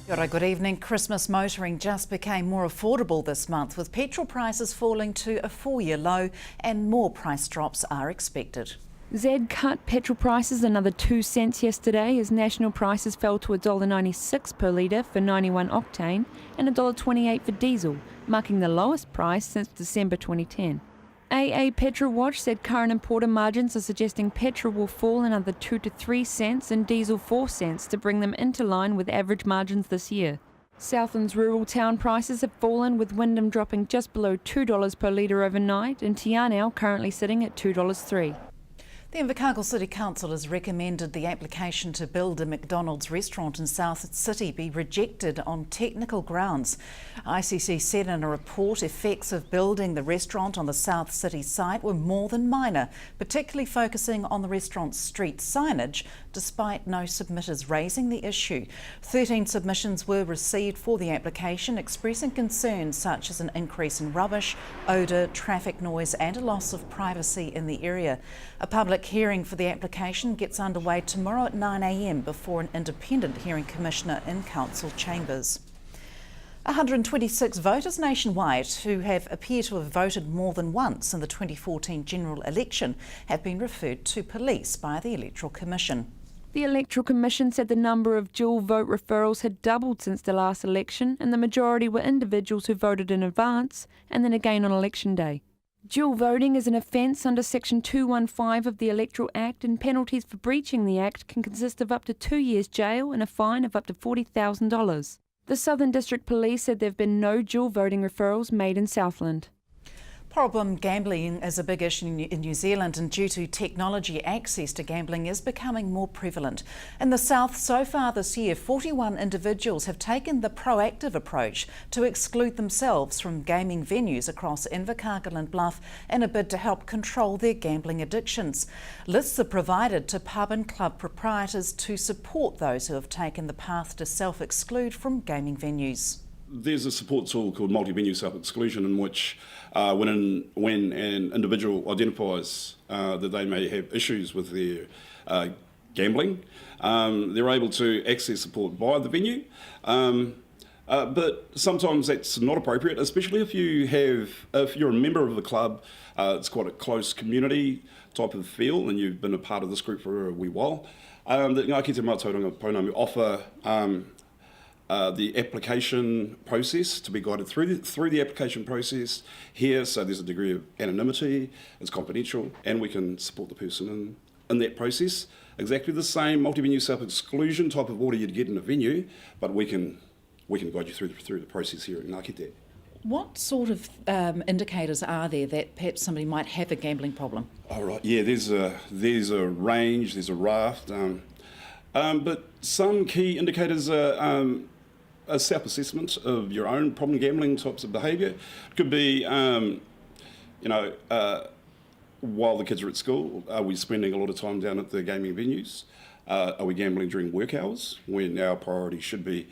Kia ora, good evening. Christmas motoring just became more affordable this month, with petrol prices falling to a 4-year low and more price drops are expected. Z cut petrol prices another 2 cents yesterday as national prices fell to $1.96 per litre for 91 octane and $1.28 for diesel, marking the lowest price since December 2010. AA Petrol Watch said current importer margins are suggesting petrol will fall another 2 to 3 cents and diesel 4 cents to bring them into line with average margins this year. Southland's rural town prices have fallen, with Wyndham dropping just below $2 per litre overnight and Te Anau currently sitting at $2.03. The Invercargill City Council has recommended the application to build a McDonald's restaurant in South City be rejected on technical grounds. ICC said in a report effects of building the restaurant on the South City site were more than minor, particularly focusing on the restaurant's street signage, despite no submitters raising the issue. 13 submissions were received for the application, expressing concerns such as an increase in rubbish, odour, traffic noise and a loss of privacy in the area. A public hearing for the application gets underway tomorrow at 9 a.m. before an independent hearing commissioner in council chambers. 126 voters nationwide who appear to have voted more than once in the 2014 general election have been referred to police by the Electoral Commission. The Electoral Commission said the number of dual vote referrals had doubled since the last election, and the majority were individuals who voted in advance and then again on election day. Dual voting is an offence under Section 215 of the Electoral Act, and penalties for breaching the Act can consist of up to 2 years jail and a fine of up to $40,000. The Southern District Police said there have been no dual voting referrals made in Southland. Problem gambling is a big issue in New Zealand, and due to technology, access to gambling is becoming more prevalent. In the South, so far this year, 41 individuals have taken the proactive approach to exclude themselves from gaming venues across Invercargill and Bluff in a bid to help control their gambling addictions. Lists are provided to pub and club proprietors to support those who have taken the path to self-exclude from gaming venues. There's a support tool called multi-venue self-exclusion, in which when an individual identifies that they may have issues with their gambling, they're able to access support via the venue. But sometimes that's not appropriate, especially if you're a member of the club. It's quite a close community type of feel, and you've been a part of this group for a wee while. The Ngā Kite Mātauranga Pounamu offer the application process to be guided through the application process here, so there's a degree of anonymity, it's confidential, and we can support the person in that process. Exactly the same multi-venue self-exclusion type of order you'd get in a venue, but we can guide you through the process here at Ngā Kite. What sort of indicators are there that perhaps somebody might have a gambling problem? Oh right, yeah, there's a range, there's a raft, but some key indicators are a self-assessment of your own problem gambling types of behaviour. It could be, while the kids are at school, are we spending a lot of time down at the gaming venues? Are we gambling during work hours when our priority should be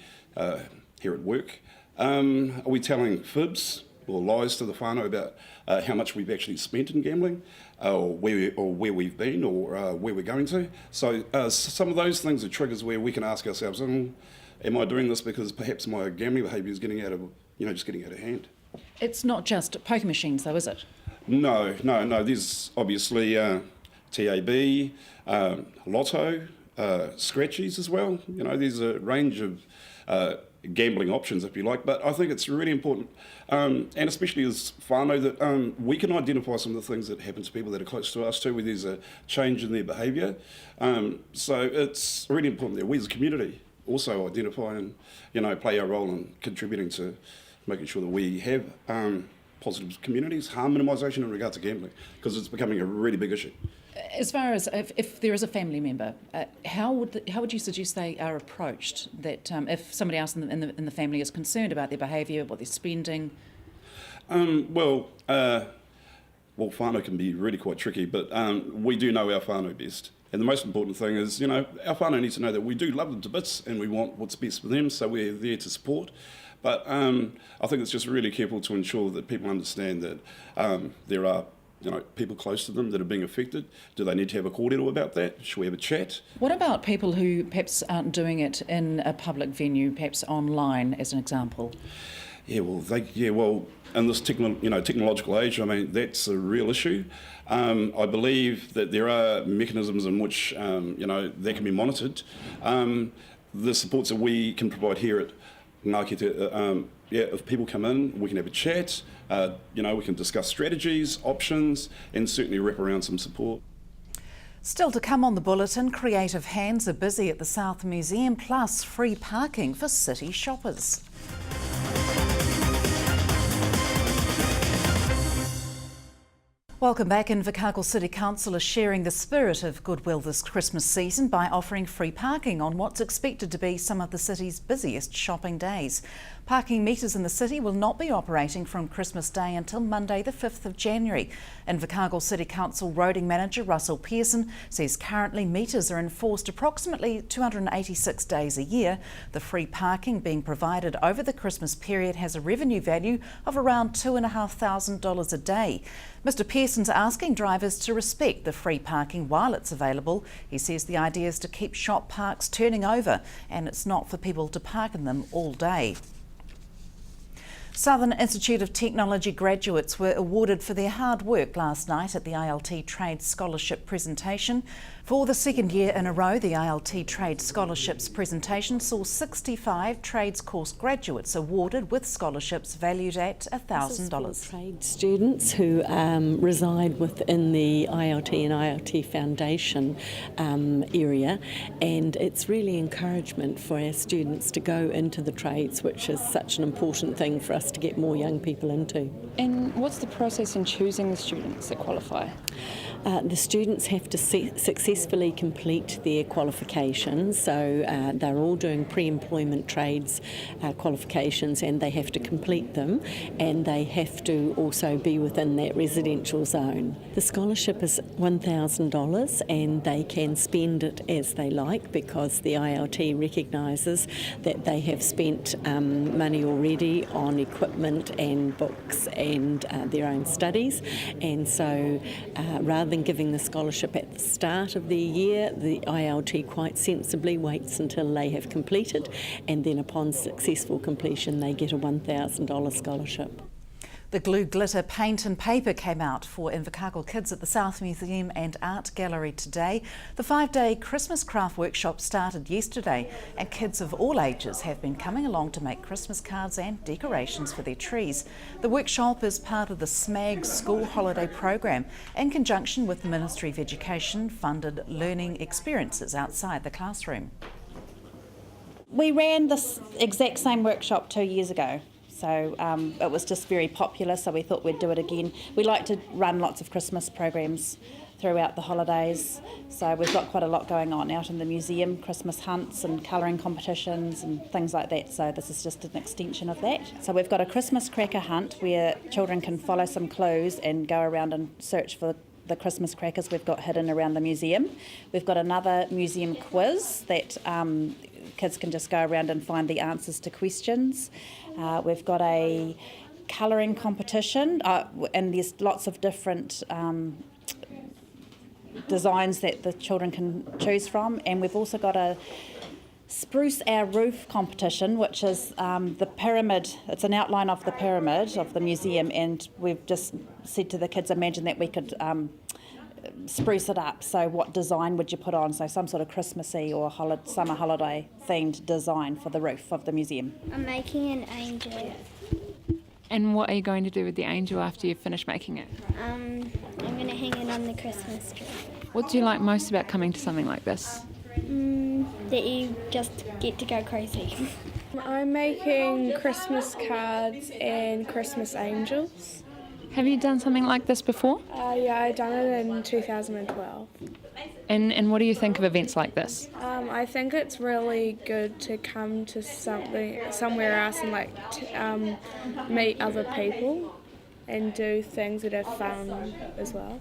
here at work? Are we telling fibs or lies to the whānau about how much we've actually spent in gambling, or where we've been, or where we're going to? So some of those things are triggers where we can ask ourselves, am I doing this because perhaps my gambling behaviour is getting out of hand? It's not just poker machines though, is it? No. There's obviously TAB, lotto, scratchies as well. There's a range of gambling options, if you like, but I think it's really important, and especially as whānau, that we can identify some of the things that happen to people that are close to us too, where there's a change in their behaviour. So it's really important that we as a community also identify and play our role in contributing to making sure that we have positive communities, harm minimisation in regard to gambling, because it's becoming a really big issue. As far as if there is a family member, how would you suggest they are approached? That if somebody else in the family is concerned about their behaviour, what they're spending. Well, whānau can be really quite tricky, but we do know our whānau best. And the most important thing is, our whānau needs to know that we do love them to bits and we want what's best for them, so we're there to support. But I think it's just really careful to ensure that people understand that there are people close to them that are being affected? Do they need to have a kōrero about that? Should we have a chat? What about people who perhaps aren't doing it in a public venue, perhaps online, as an example? Well, in this technological age, I mean, that's a real issue. I believe that there are mechanisms in which, that can be monitored. The supports that we can provide here at Ngākete, if people come in, we can have a chat, we can discuss strategies, options, and certainly wrap around some support. Still to come on the bulletin, creative hands are busy at the South Museum, plus free parking for city shoppers. Welcome back. Invercargill City Council is sharing the spirit of goodwill this Christmas season by offering free parking on what's expected to be some of the city's busiest shopping days. Parking meters in the city will not be operating from Christmas Day until Monday the 5th of January. Invercargill City Council Roading Manager Russell Pearson says currently meters are enforced approximately 286 days a year. The free parking being provided over the Christmas period has a revenue value of around $2,500 a day. Mr Pearson's asking drivers to respect the free parking while it's available. He says the idea is to keep shop parks turning over and it's not for people to park in them all day. Southern Institute of Technology graduates were awarded for their hard work last night at the ILT Trade Scholarship presentation. For the second year in a row, the ILT Trade Scholarships presentation saw 65 trades course graduates awarded with scholarships valued at $1,000. Trade students who reside within the ILT and ILT Foundation area, and it's really encouragement for our students to go into the trades, which is such an important thing for us to get more young people into. And what's the process in choosing the students that qualify? The students have to successfully complete their qualifications, so they're all doing pre-employment trades qualifications, and they have to complete them, and they have to also be within that residential zone. The scholarship is $1,000 and they can spend it as they like because the ILT recognises that they have spent money already on equipment and books and their own studies, and so rather than giving the scholarship at the start of their year, the ILT quite sensibly waits until they have completed, and then upon successful completion they get a $1,000 scholarship. The glue, glitter, paint and paper came out for Invercargill kids at the South Museum and Art Gallery today. The 5-day Christmas craft workshop started yesterday and kids of all ages have been coming along to make Christmas cards and decorations for their trees. The workshop is part of the SMAG school holiday program in conjunction with the Ministry of Education funded learning experiences outside the classroom. We ran this exact same workshop 2 years ago. So it was just very popular, so we thought we'd do it again. We like to run lots of Christmas programs throughout the holidays, so we've got quite a lot going on out in the museum, Christmas hunts and colouring competitions and things like that, so this is just an extension of that. So we've got a Christmas cracker hunt where children can follow some clues and go around and search for the Christmas crackers we've got hidden around the museum. We've got another museum quiz that kids can just go around and find the answers to questions. We've got a colouring competition, and there's lots of different designs that the children can choose from. And we've also got a Spruce Our Roof competition, which is the pyramid. It's an outline of the pyramid of the museum, and we've just said to the kids, imagine that we could spruce it up. So what design would you put on? So some sort of Christmassy or summer holiday themed design for the roof of the museum. I'm making an angel. And what are you going to do with the angel after you've finished making it? I'm going to hang it on the Christmas tree. What do you like most about coming to something like this? That you just get to go crazy. I'm making Christmas cards and Christmas angels. Have you done something like this before? Yeah, I done it in 2012. And what do you think of events like this? I think it's really good to come to somewhere else and meet other people and do things that are fun as well.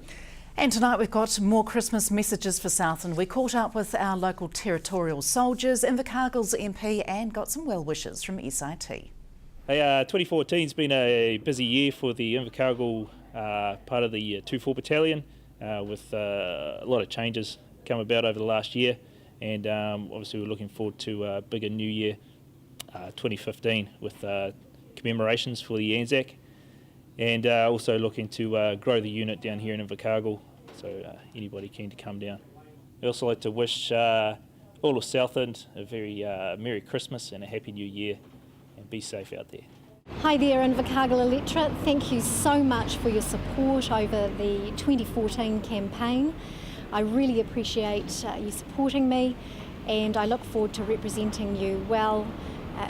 And tonight we've got more Christmas messages for Southland. We caught up with our local territorial soldiers, Invercargill's MP, and got some well wishes from SIT. Hey, 2014's been a busy year for the Invercargill part of the 2-4 Battalion, with a lot of changes come about over the last year, and obviously we're looking forward to a bigger new year 2015 with commemorations for the Anzac, and also looking to grow the unit down here in Invercargill, so anybody keen to come down. I'd also like to wish all of Southland a very Merry Christmas and a Happy New Year, and be safe out there. Hi there, Invercargill electorate. Thank you so much for your support over the 2014 campaign. I really appreciate you supporting me, and I look forward to representing you well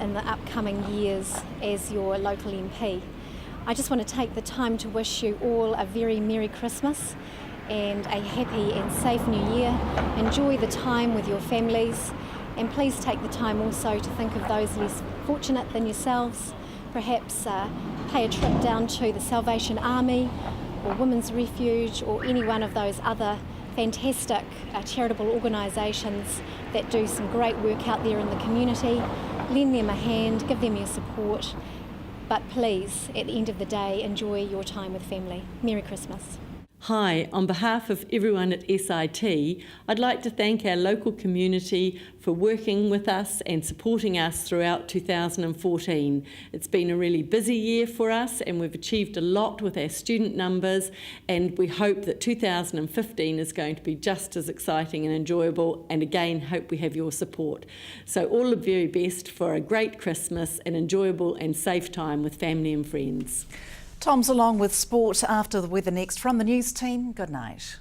in the upcoming years as your local MP. I just want to take the time to wish you all a very Merry Christmas and a happy and safe New Year. Enjoy the time with your families, and please take the time also to think of those less fortunate than yourselves. Perhaps pay a trip down to the Salvation Army or Women's Refuge or any one of those other fantastic charitable organisations that do some great work out there in the community. Lend them a hand, give them your support, but please, at the end of the day, enjoy your time with family. Merry Christmas. Hi, on behalf of everyone at SIT, I'd like to thank our local community for working with us and supporting us throughout 2014. It's been a really busy year for us, and we've achieved a lot with our student numbers, and we hope that 2015 is going to be just as exciting and enjoyable, and again hope we have your support. So all the very best for a great Christmas, an enjoyable and safe time with family and friends. Tom's along with sport after the weather next. From the news team, good night.